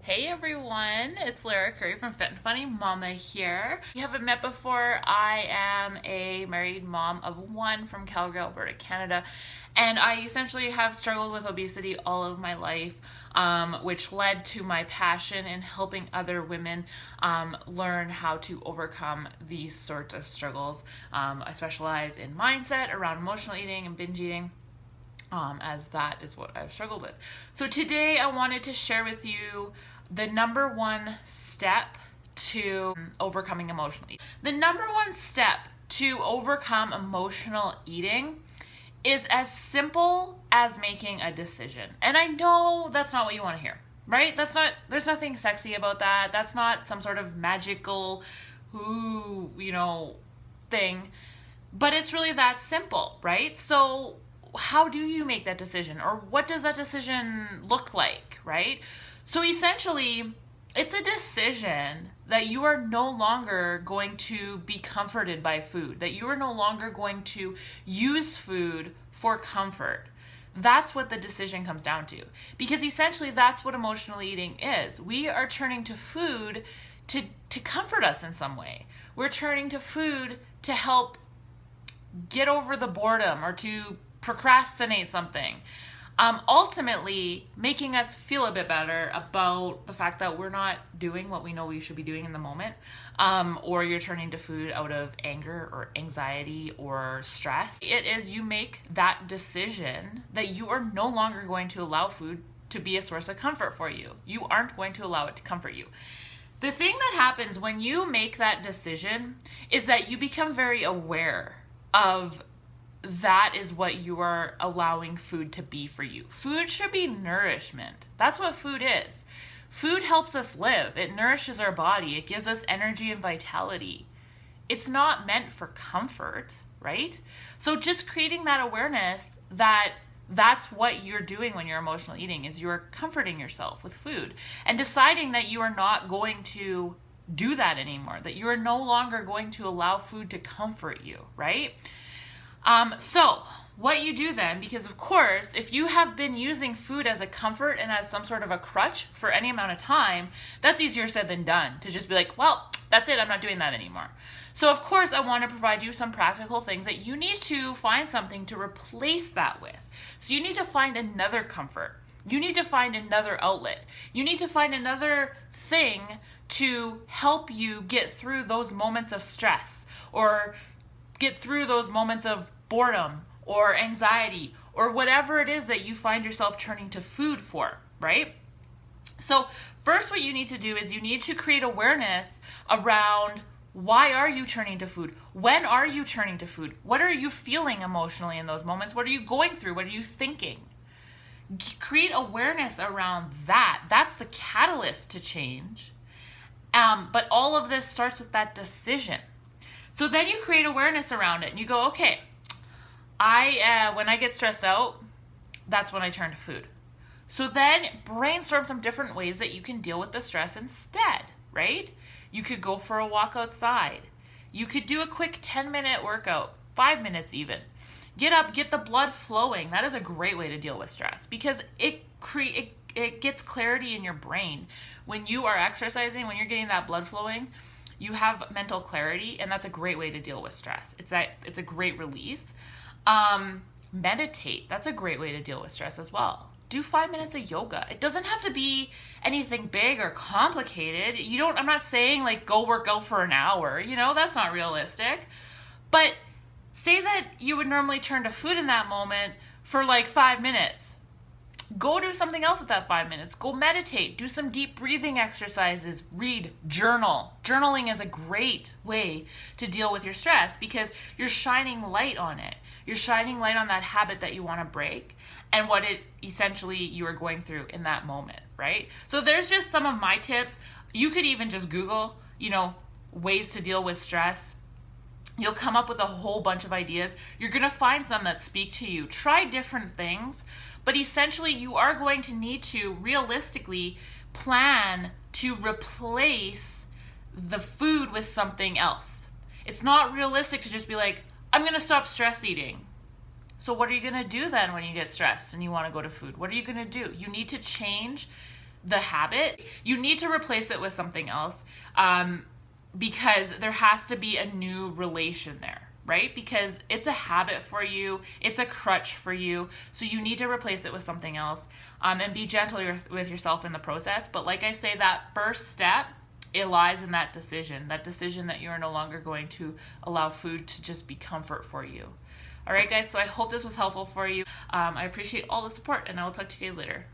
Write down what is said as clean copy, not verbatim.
Hey everyone, it's Lara Curry from Fit and Funny Mama here. If you haven't met before, I am a married mom of one from Calgary, Alberta, Canada, and I essentially have struggled with obesity all of my life, which led to my passion in helping other women learn how to overcome these sorts of struggles. I specialize in mindset around emotional eating and binge eating. As that is what I've struggled with. So today I wanted to share with you the number one step to overcoming emotional eating. The number one step to overcome emotional eating is as simple as making a decision. And I know that's not what you want to hear, right? There's nothing sexy about that. That's not some sort of magical, thing. But it's really that simple, right? So how do you make that decision, or what does that decision look like, right? So essentially, it's a decision that you are no longer going to be comforted by food, that you are no longer going to use food for comfort. That's what the decision comes down to, because essentially that's what emotional eating is. We are turning to food to comfort us in some way. We're turning to food to help get over the boredom or to procrastinate something, ultimately making us feel a bit better about the fact that we're not doing what we know we should be doing in the moment, or you're turning to food out of anger or anxiety or stress. It is you make that decision that you are no longer going to allow food to be a source of comfort for you. You aren't going to allow it to comfort you. The thing that happens when you make that decision is that you become very aware of that is what you are allowing food to be for you. Food should be nourishment. That's what food is. Food helps us live. It nourishes our body. It gives us energy and vitality. It's not meant for comfort, right? So just creating that awareness that that's what you're doing when you're emotional eating is you're comforting yourself with food, and deciding that you are not going to do that anymore, that you are no longer going to allow food to comfort you, right? So what you do then, because of course, if you have been using food as a comfort and as some sort of a crutch for any amount of time, that's easier said than done, to just be like, well, that's it, I'm not doing that anymore. So of course, I want to provide you some practical things that you need to find something to replace that with. So you need to find another comfort. You need to find another outlet. You need to find another thing to help you get through those moments of stress, or get through those moments of boredom or anxiety, or whatever it is that you find yourself turning to food for, right? So first, what you need to do is you need to create awareness around why are you turning to food? When are you turning to food? What are you feeling emotionally in those moments? What are you going through? What are you thinking? Create awareness around that. That's the catalyst to change. But all of this starts with that decision. So then you create awareness around it and you go, okay, when I get stressed out, that's when I turn to food. So then brainstorm some different ways that you can deal with the stress instead, right? You could go for a walk outside. You could do a quick 10-minute workout, 5 minutes even. Get up, get the blood flowing. That is a great way to deal with stress, because it gets clarity in your brain. When you are exercising, when you're getting that blood flowing, you have mental clarity, and that's a great way to deal with stress. It's a great release. Meditate. That's a great way to deal with stress as well. Do 5 minutes of yoga. It doesn't have to be anything big or complicated. I'm not saying like go work out for an hour, that's not realistic. But say that you would normally turn to food in that moment for like 5 minutes. Go do something else with that 5 minutes. Go meditate. Do some deep breathing exercises. Read. Journal. Journaling is a great way to deal with your stress, because you're shining light on it. You're shining light on that habit that you want to break and what it essentially you are going through in that moment, right? So there's just some of my tips. You could even just Google, ways to deal with stress. You'll come up with a whole bunch of ideas. You're going to find some that speak to you. Try different things. But essentially, you are going to need to realistically plan to replace the food with something else. It's not realistic to just be like, I'm going to stop stress eating. So what are you going to do then when you get stressed and you want to go to food? What are you going to do? You need to change the habit, you need to replace it with something else, because there has to be a new relation there, right? Because it's a habit for you, it's a crutch for you, so you need to replace it with something else, and be gentle with yourself in the process. But like I say, that first step, it lies in that decision that you are no longer going to allow food to just be comfort for you. All right, guys, so I hope this was helpful for you. I appreciate all the support, and I will talk to you guys later.